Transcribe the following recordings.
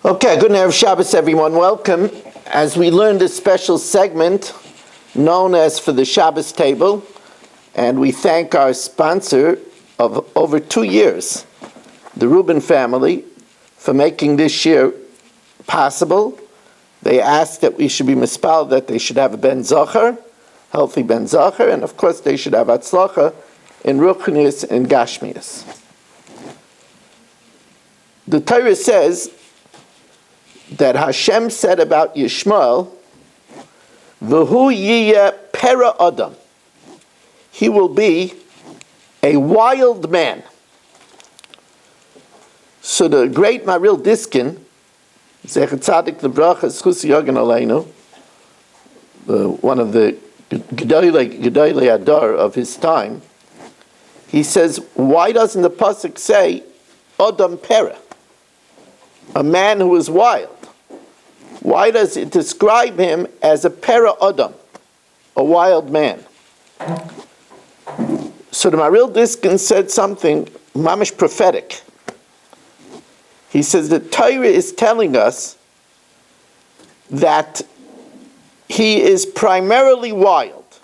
Okay, good Erev Shabbos, everyone. Welcome. As we learned a special segment known as for the Shabbos table, and we thank our sponsor of over 2 years, the Rubin family, for making this year possible. They asked that we should be mispal, that they should have a ben zachar, healthy ben zachar, and of course they should have atzlacha in ruchnius and gashmius. The Torah says that Hashem said about Yishmael, "V'hu yiyeh pera adam." He will be a wild man. So the great Maril Diskin, Zecher Tzadik L'Bracha Schus Yogan Aleinu, one of the Gedolei Adar of his time, he says, why doesn't the pasuk say Adam Pera, a man who is wild? Why does it describe him as a Pera Adam, a wild man? So the Maril Diskin said something mamish prophetic. He says the Torah is telling us that he is primarily wild.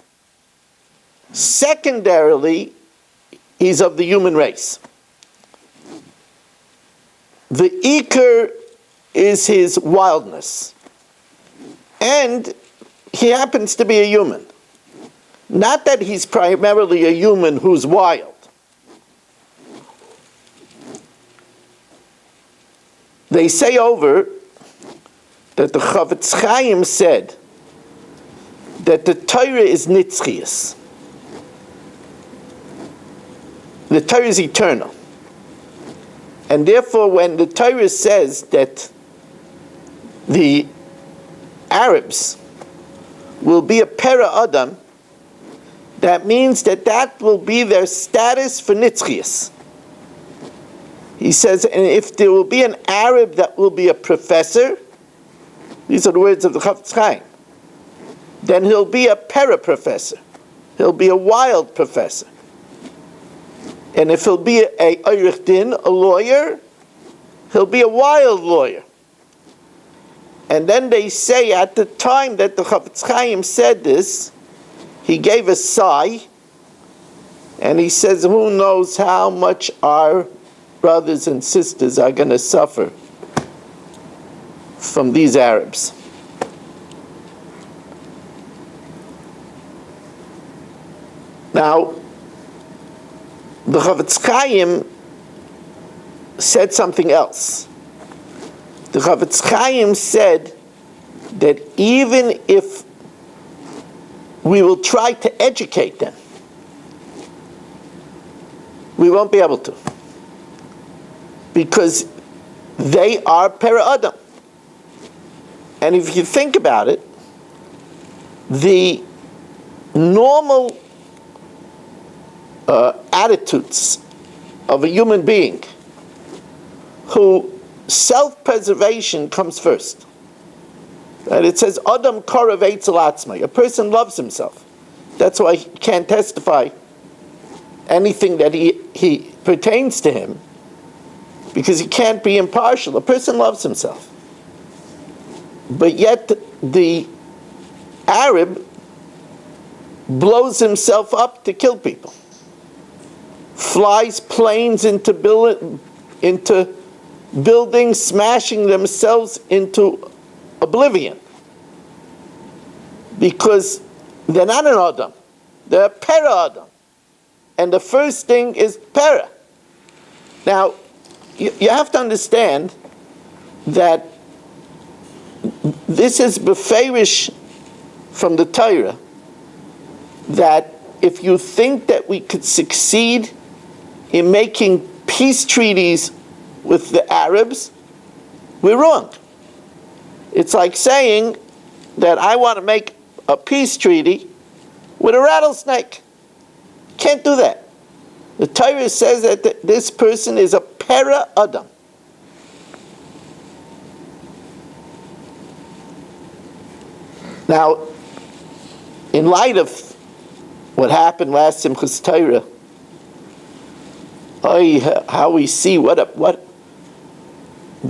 Secondarily, he's of the human race. The Iker is his wildness. And he happens to be a human. Not that he's primarily a human who's wild. They say over that the Chavetz Chaim said that the Torah is nitzchias. The Torah is eternal. And therefore, when the Torah says that the Arabs will be a Pera Adam, that means that will be their status for nitzchias. He says, and if there will be an Arab that will be a professor, these are the words of the Chavetz Chaim, then he'll be a Pera professor. He'll be a wild professor. And if he'll be a Oirich Din, a lawyer, he'll be a wild lawyer. And then they say at the time that the Chavetz Chaim said this, he gave a sigh, and he says, who knows how much our brothers and sisters are going to suffer from these Arabs. Now, the Chavetz Chaim said something else. The Chavetz Chaim said that even if we will try to educate them, we won't be able to. Because they are Pera Adam. And if you think about it, the normal attitudes of a human being who self-preservation comes first. And it says, Adam korav eitzel atzmai. A person loves himself. That's why he can't testify anything that he pertains to him, because he can't be impartial. A person loves himself. But yet the Arab blows himself up to kill people. Flies planes into buildings, smashing themselves into oblivion. Because they're not an Adam. They're a Pera Adam. And the first thing is Pera. Now, you have to understand that this is beferish from the Torah, that if you think that we could succeed in making peace treaties with the Arabs, we're wrong. It's like saying that I want to make a peace treaty with a rattlesnake. Can't do that. The Torah says that this person is a Pera Adam. Now, in light of what happened last Simchas Torah, how we see what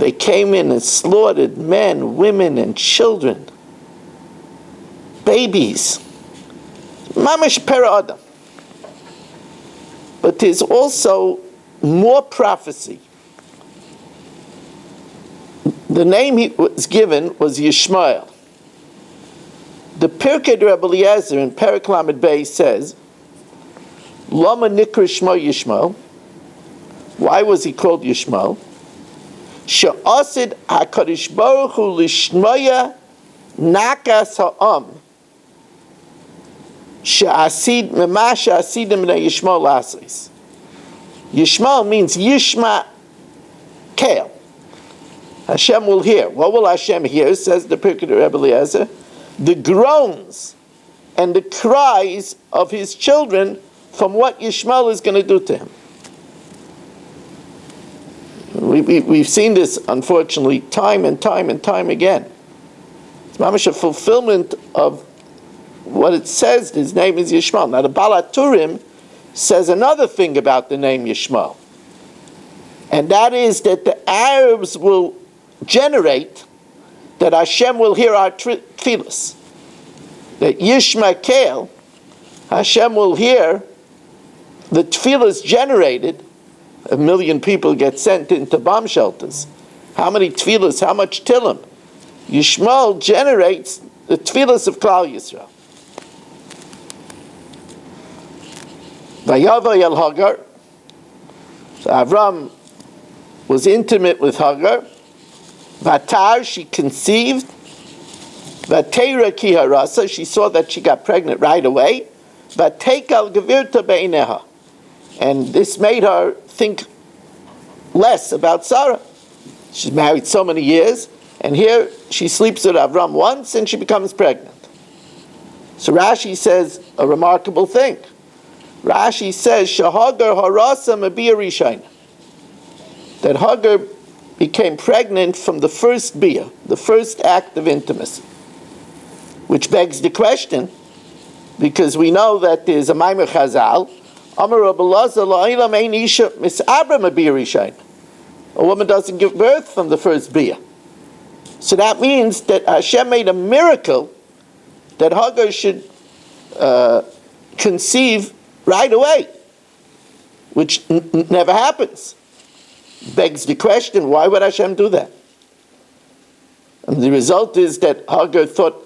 they came in and slaughtered men, women, and children, babies. Mamash pera adam. But there's also more prophecy. The name he was given was Yishmael. The Pirkei Rebbe Eliezer in Perek Lamed Beis says, Lama Nikra Shmo Yishmael. Why was he called Yishmael? She'asid HaKadosh Baruch Hu Lishmaya Nakas Ha'am She'asid Mema She'asidim B'nei Yishmael Lasis. Yishmael means Yishma Kale. Hashem will hear. What will Hashem hear? Says the Pirkei Rebbe Eliezer. The groans and the cries of his children from what Yishmael is going to do to him. We've seen this, unfortunately, time and time and time again. It's mamish a fulfillment of what it says. His name is Yishmael. Now the Baal HaTurim says another thing about the name Yishmael, and that is that the Arabs will generate that Hashem will hear our tefillos. That Yishmael, Hashem will hear the tefillos generated. 1 million people get sent into bomb shelters. How many tefillos? How much tillim? Yishmael generates the tefillos of Klal Yisrael. Vayavay el Hagar. So Avram was intimate with Hagar. Vatar, she conceived. Vatera ki harasa, she saw that she got pregnant right away. Vatekal gevirta beineha, and this made her think less about Sarah. She's married so many years, and here she sleeps with Avram once, and she becomes pregnant. So Rashi says a remarkable thing. Rashi says Shahagar harasa mabia rishaina, that Hagar became pregnant from the first bia, the first act of intimacy. Which begs the question, because we know that there's a Maimer Chazal, Amar Rabbi Elazar la'olam ein isha mis'abra mabia rishaina. A woman doesn't give birth from the first bia. So that means that Hashem made a miracle that Hagar should conceive right away, which never happens. Begs the question, why would Hashem do that? And the result is that Hagar thought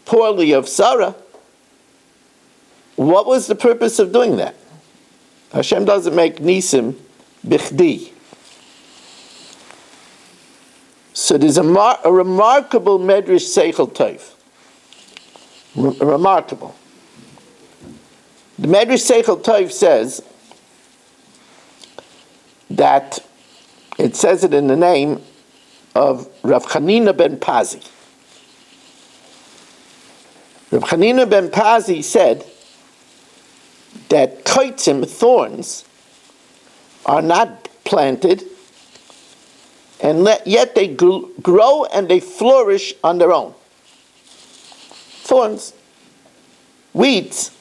poorly of Sarah. What was the purpose of doing that? Hashem doesn't make nisim bichdi. So there's a remarkable medrash seichel tov. Remarkable. The medrash seichel tov says that it says it in the name of Rav Chanina ben Pazi. Rav Chanina ben Pazi said that koitzim, thorns, are not planted, and yet they grow and they flourish on their own. Thorns, weeds.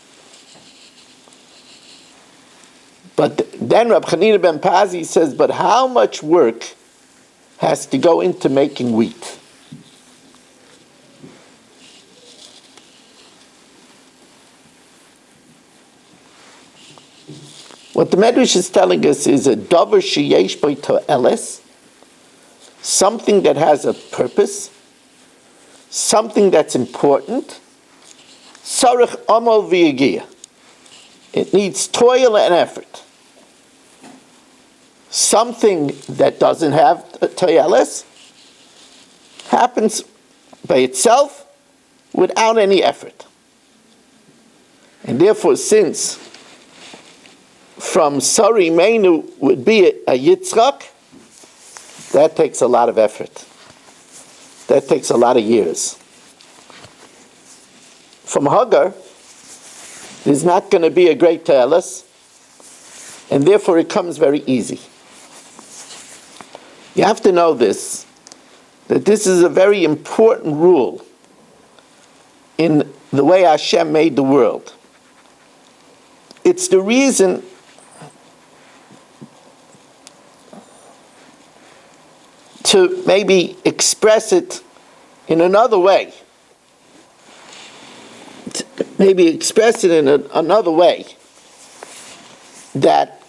But then Rav Chanina ben Pazi says, but how much work has to go into making wheat? What the Medrash is telling us is a davar sheyesh bo to'eles, something that has a purpose, something that's important, sarich amal v'yagia. It needs toil and effort. Something that doesn't have toyeles happens by itself without any effort. And therefore, since from Sari Meinu would be a Yitzchak, that takes a lot of effort. That takes a lot of years. From Hagar, there's not going to be a great Te'eles, and therefore it comes very easy. You have to know this, that this is a very important rule in the way Hashem made the world. It's the reason to maybe express it in another way. Maybe express it in another way. That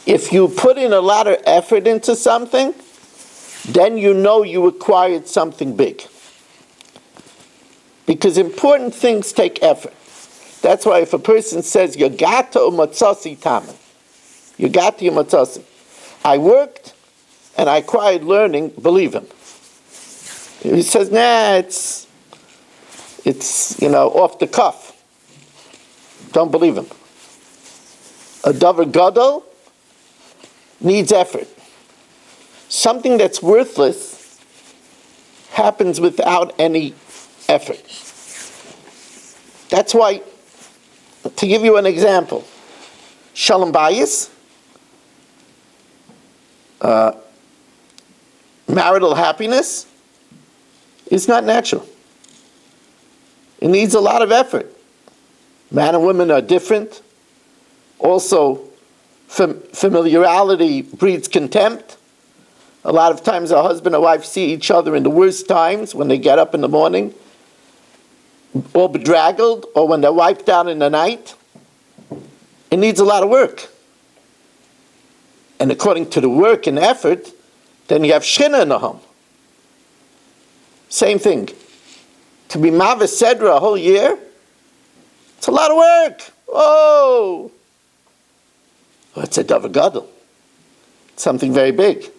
if you put in a lot of effort into something, then you know you acquired something big. Because important things take effort. That's why if a person says, Yagata umatzasi tamen, Yagata umatzasi, I worked and I acquired learning, believe him. He says, nah, it's off the cuff. Don't believe him. A davar gadol needs effort. Something that's worthless happens without any effort. That's why, to give you an example, shalom bayis, marital happiness, is not natural. It needs a lot of effort. Man and women are different. Also, familiarity breeds contempt. A lot of times a husband and wife see each other in the worst times, when they get up in the morning, all bedraggled, or when they're wiped out in the night. It needs a lot of work. And according to the work and effort, then you have shchina in the home. Same thing. To be mavis sedra a whole year, it's a lot of work. Oh, it's a davar gadol. It's something very big.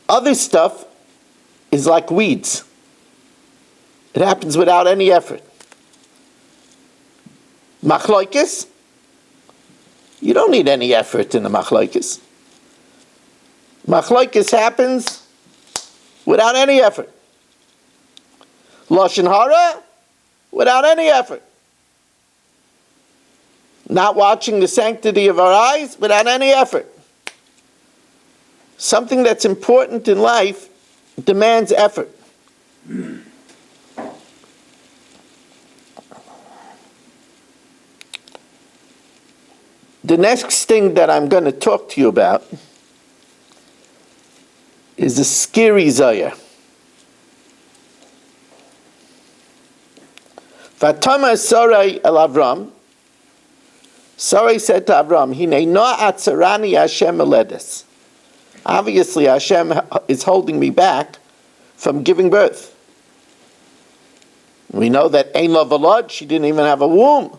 Other stuff is like weeds. It happens without any effort. Machloikis, you don't need any effort in the machloikis. Machloikis happens without any effort. Lashon hara, without any effort. Not watching the sanctity of our eyes, without any effort. Something that's important in life demands effort. The next thing that I'm going to talk to you about is the scary zayah. Vatama Sarai el Avram. Sarai said to Avram, Hinei no atzarani Hashem eledes. Obviously, Hashem is holding me back from giving birth. We know that Ein lo velad, she didn't even have a womb.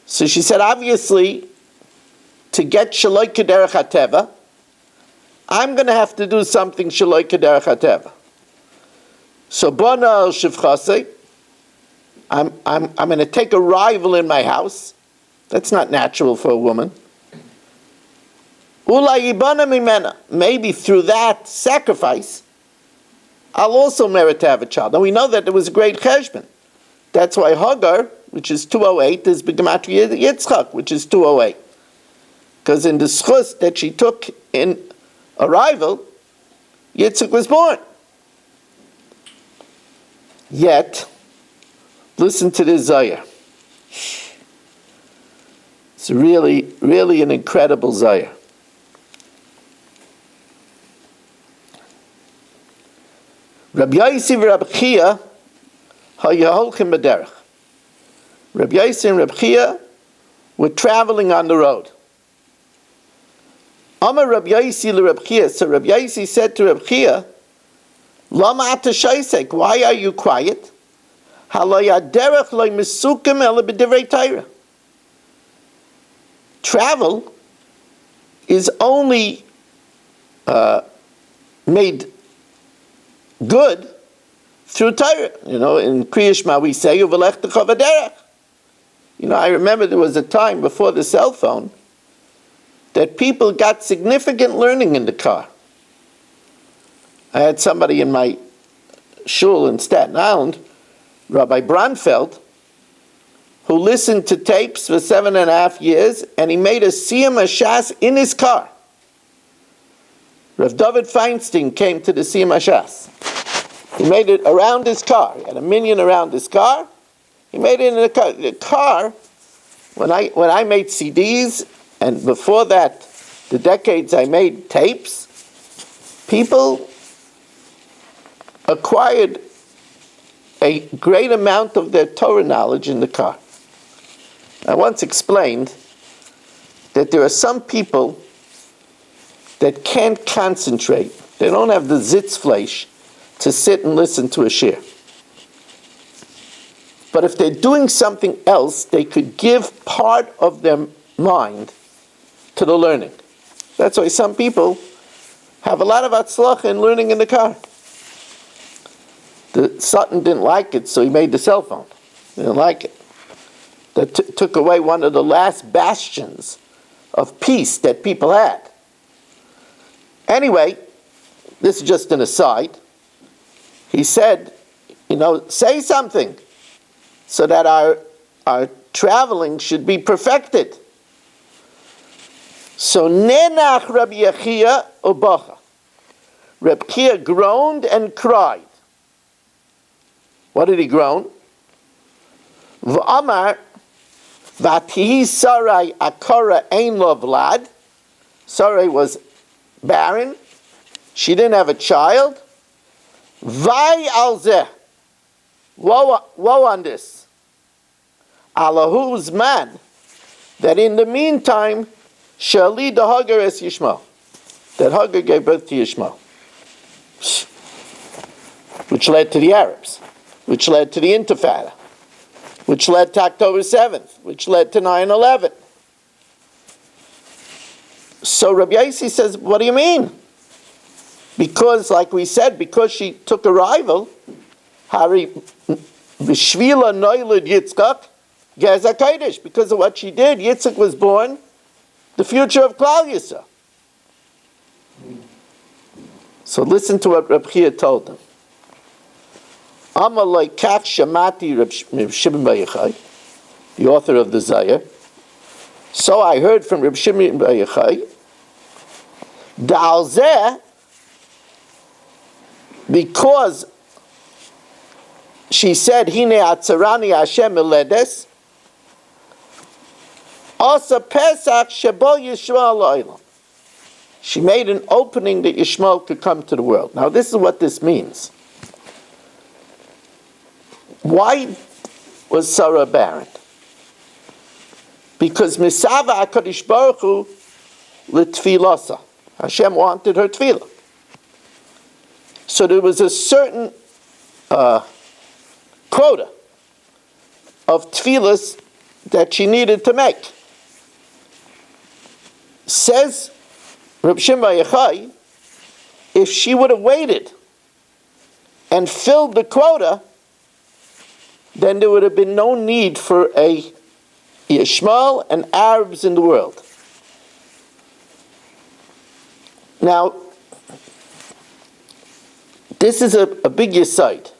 So she said, obviously, to get shaloi kederech hateva, I'm going to have to do something shaloi kederech hateva. So bona al shivchasei, I'm going to take a rival in my house. That's not natural for a woman. Ulai yibana mimena, maybe through that sacrifice, I'll also merit to have a child. Now we know that there was a great cheshbon. That's why Hagar, which is 208, is B'gematria Yitzchak, which is 208. Because in the schus that she took in a rival, Yitzchak was born. Yet, listen to this zayah. It's really, really an incredible zayah. Rabbi Yossi v'Rabbi Chia hayaholchim b'derech. Rabbi Yossi and Rabbi Chia were traveling on the road. Amar Rabbi Yossi l'Rabbi Chia. So Rabbi Yossi said to Rabbi Chia, Lama ata shaysek, why are you quiet? Halayaderech lo misukim ela b'divrei Torah. Travel is only made good through Torah. You know, in Kriya Shema we say, Uvelech techa v'derech. You know, I remember there was a time before the cell phone that people got significant learning in the car. I had somebody in my shul in Staten Island, Rabbi Bronfeld, who listened to tapes for 7.5 years, and he made a Siyum HaShas in his car. Rav David Feinstein came to the Siyum HaShas. He made it around his car. He had a minyan around his car. He made it in the car. The car, when I made CDs and before that, the decades I made tapes, people acquired a great amount of their Torah knowledge in the car. I once explained that there are some people that can't concentrate. They don't have the zitzfleisch to sit and listen to a shir. But if they're doing something else, they could give part of their mind to the learning. That's why some people have a lot of atzlacha in learning in the car. The Sutton didn't like it, so he made the cell phone. He didn't like it. That took away one of the last bastions of peace that people had. Anyway, this is just an aside. He said, say something so that our traveling should be perfected. So nenach Rabbi Yechia ubacha. Rabbi Yechia groaned and cried. What did he groan? V'amar v'atihi Sarai akara ein lo vlad. Sarai was barren. She didn't have a child. Vai al zeh. Woe on this. Allahu's man. That in the meantime, Shali the Hagar es Yishmael. That Hagar gave birth to Yishmael. Which led to the Arabs. Which led to the Intifada. Which led to October 7th. Which led to 9/11. So Rabbi Yossi says, what do you mean? Because, like we said, because she took a rival, Hari B'shvila Noilid Yitzchak Geza Kodesh. Because of what she did, Yitzchak was born the future of Klal Yisrael. So listen to what Reb Chia told them. Amalei Kach Shamati Reb Shimon Bar Yochai, the author of the Zayar. So I heard from Reb Shimon Bar Yochai, Da'al Zeh, because she said, Hine atzarani Hashem eledes, Asa Pesach Shebo Yishmael Lo'olam. She made an opening that Yishmael could come to the world. Now this is what this means. Why was Sarah barren? Because Misava HaKadosh Baruch Hu L'tfilasa. Hashem wanted her tefillah. So there was a certain quota of tefillahs that she needed to make. Says Reb Shimon Bar Yochai, if she would have waited and filled the quota, then there would have been no need for a Yishmael and Arabs in the world. Now, this is a big yesod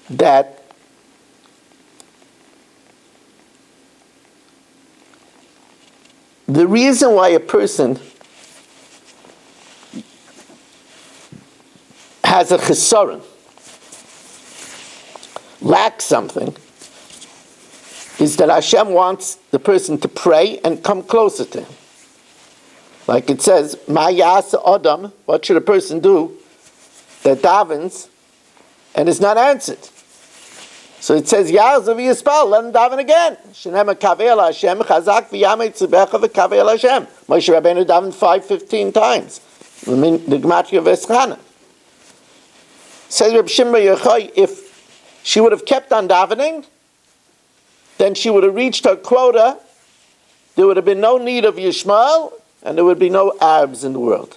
that the reason why a person has a chesaron, lacks something, is that Hashem wants the person to pray and come closer to Him. Like it says, Ma ya'asa Adam, what should a person do that davens and is not answered? So it says, Ya'azav Yispal, let him daven again. Shenema kaveh Hashem, chazak v'yamei tzibecha v'kaveh Hashem. Moshe Rabbeinu davened 15 times. The Gematria of Eschana. Says Reb Shimon Bar Yochai, if she would have kept on davening, then she would have reached her quota. There would have been no need of Yishmael, and there would be no Arabs in the world.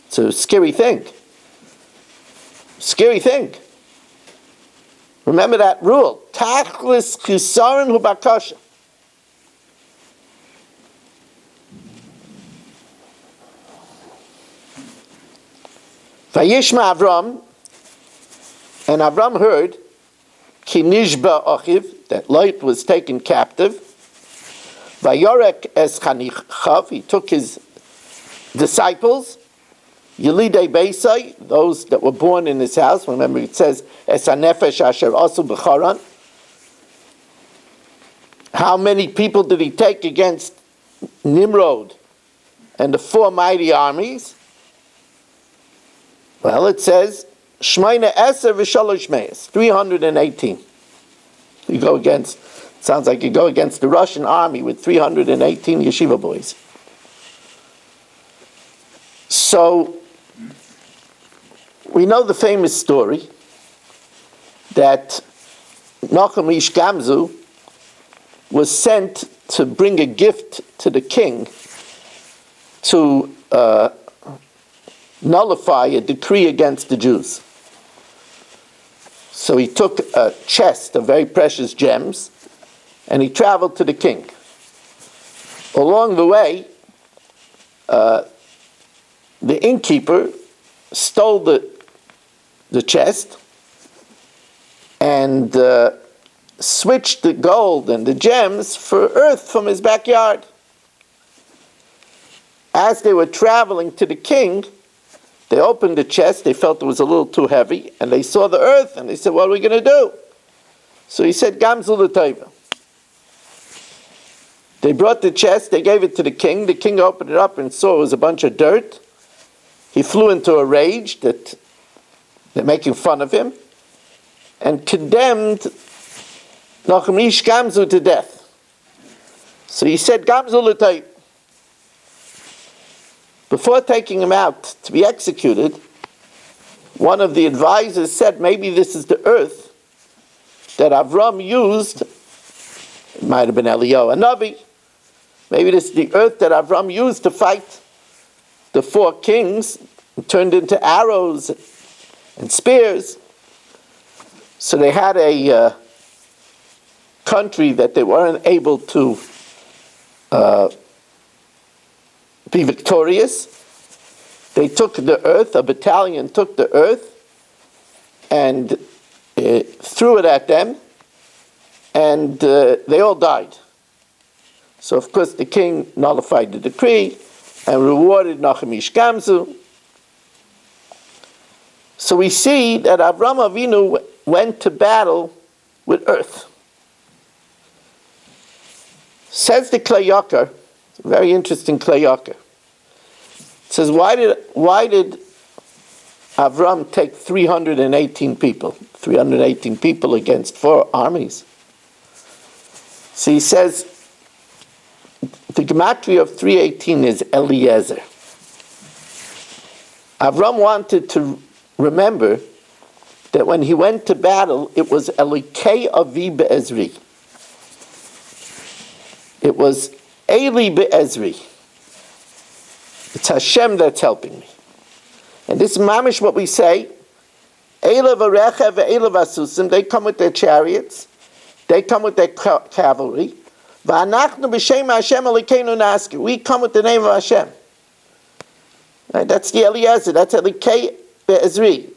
It's a scary thing. Scary thing. Remember that rule. Tachlis chisaron hu bakasha. Vayishma Avram, and Avram heard, ki nishba achiv, that Lot was taken captive. Vayorek es chanichav, he took his disciples, Yelidei Beisai, those that were born in his house. Remember it says, es hanefesh asher asu b'charan. How many people did he take against Nimrod and the 4 mighty armies? Well, it says, Shmeina Eser v'Shalosh Meis, 318. You go against, sounds like you go against the Russian army with 318 yeshiva boys. So, we know the famous story that Nachum Ish Gamzu was sent to bring a gift to the king to nullify a decree against the Jews. So he took a chest of very precious gems and he traveled to the king. Along the way, the innkeeper stole the chest and switched the gold and the gems for earth from his backyard. As they were traveling to the king, they opened the chest, they felt it was a little too heavy, and they saw the earth, and they said, what are we going to do? So he said, Gamzu l'tayva. They brought the chest, they gave it to the king opened it up and saw it was a bunch of dirt. He flew into a rage that they're making fun of him, and condemned Nachum Ish Gamzu to death. So he said, Gamzu l'tayva. Before taking him out to be executed, one of the advisors said, maybe this is the earth that Avram used. It might have been Eliyahu Hanavi. Maybe this is the earth that Avram used to fight the 4 kings, and turned into arrows and spears. So they had a country that they weren't able to be victorious. They took the earth, a battalion took the earth and threw it at them, and they all died. So of course the king nullified the decree and rewarded Nachum Ish Gamzu. So we see that Avraham Avinu went to battle with earth. Says the Klei Yakar, very interesting Klei Yakar. It says, why did Avram take 318 people? 318 people against 4 armies. So he says, the gematria of 318 is Eliezer. Avram wanted to remember that when he went to battle, it was Elikei Avi Be'ezri. It was Eli Be'ezri. It's Hashem that's helping me. And this is mamish what we say. Eila v'recha ve'eila v'asusim. They come with their chariots. They come with their cavalry. V'anachnu b'shem Hashem Elikeinu nasku. We come with the name of Hashem. Right? That's the Eliezer. That's Elikei Be'ezri.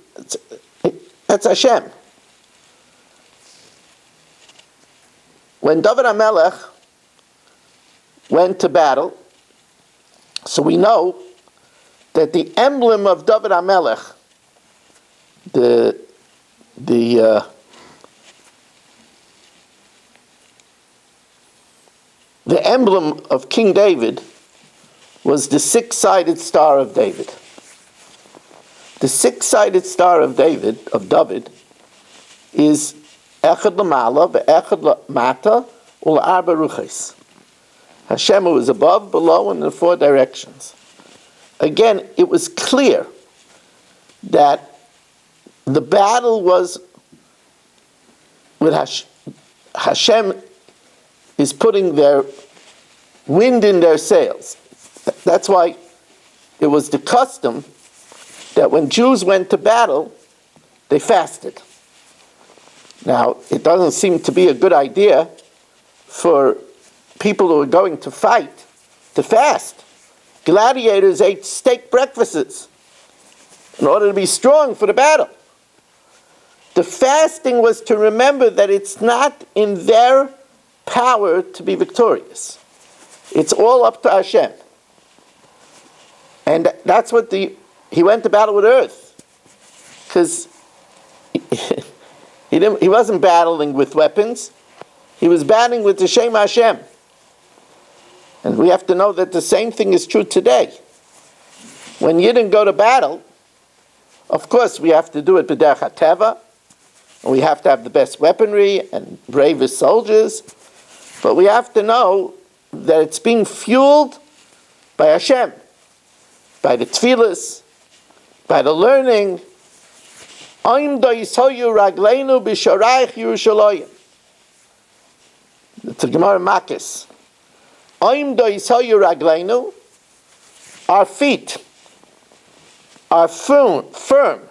That's Hashem. When David HaMelech went to battle, so we know that the emblem of David HaMelech, the emblem of King David was the 6-sided star of David. The 6-sided star of David, is Echad L'Mala, Ve'echad L'Mata, U'L'Arba Ruches. Hashem was above, below, and in the 4 directions. Again, it was clear that the battle was with Hashem is putting their wind in their sails. That's why it was the custom that when Jews went to battle, they fasted. Now, it doesn't seem to be a good idea for people who are going to fight to fast. Gladiators ate steak breakfasts in order to be strong for the battle. The fasting was to remember that it's not in their power to be victorious. It's all up to Hashem. And that's what he went to battle with earth. Because he wasn't battling with weapons. He was battling with the Shem Hashem. And we have to know that the same thing is true today. When Yidden go to battle, of course we have to do it b'derech hateva, and we have to have the best weaponry and bravest soldiers, but we have to know that it's being fueled by Hashem, by the tefillas, by the learning. Oim do yisoyu ragleinu b'sharayich Yerushalayim. The Gemara Makis. Oim do yisoyu ragleinu. Our feet are firm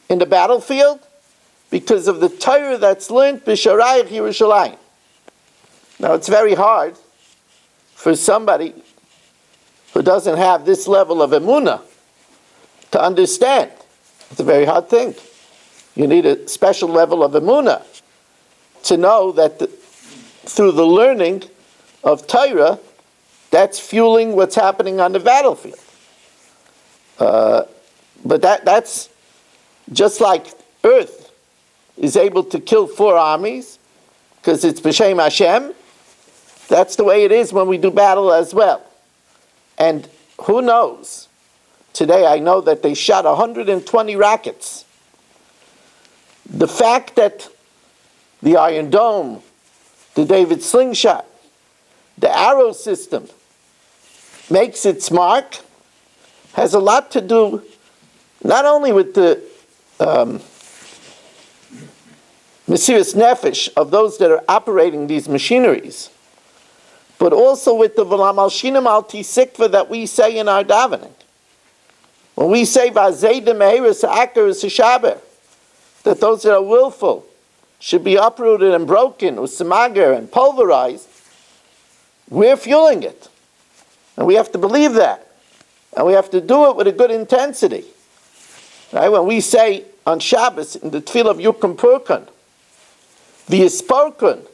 in the battlefield because of the Torah that's learned b'sharayich Yerushalayim. Now it's very hard for somebody who doesn't have this level of emunah to understand. It's a very hard thing. You need a special level of emunah to know that through the learning of Torah, that's fueling what's happening on the battlefield. But that's just like earth is able to kill 4 armies because it's b'shem Hashem. That's the way it is when we do battle as well. And who knows? Today I know that they shot 120 rockets. The fact that the Iron Dome, the David slingshot, the arrow system makes its mark has a lot to do not only with the Mesiras Nefesh of those that are operating these machineries, but also with the V'lam al Shinam al Tisikva that we say in our davening. When we say V'azeidim Mehiris Ha'akaris Ha'shaber, that those that are willful should be uprooted and broken, usamager and pulverized, we're fueling it. And we have to believe that. And we have to do it with a good intensity. Right? When we say on Shabbos in the Tefillah of Yukum Purkan, V'yisparkun,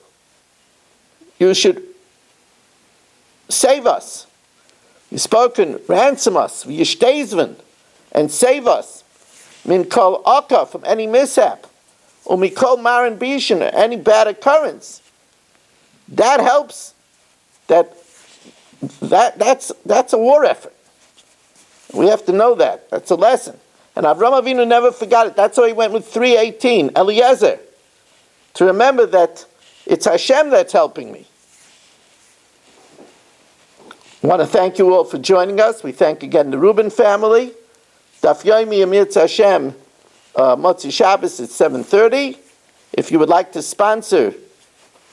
you should save us. Yisparkun, ransom us. V'yishtezvin, and save us. Min kol akka, from any mishap. Or mikol maran bishin, any bad occurrence. That helps. That's a war effort. We have to know that. That's a lesson. And Avraham Avinu never forgot it. That's why he went with 318, Eliezer, to remember that it's Hashem that's helping me. I want to thank you all for joining us. We thank again the Rubin family. Daf Yomi Amir Hashem, Motzi Shabbos at 7:30. If you would like to sponsor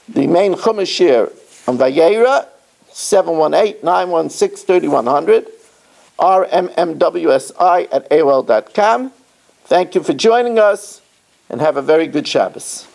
the main Chumash shir on Vayera, 718-916-3100, rmmwsi@aol.com. Thank you for joining us, and have a very good Shabbos.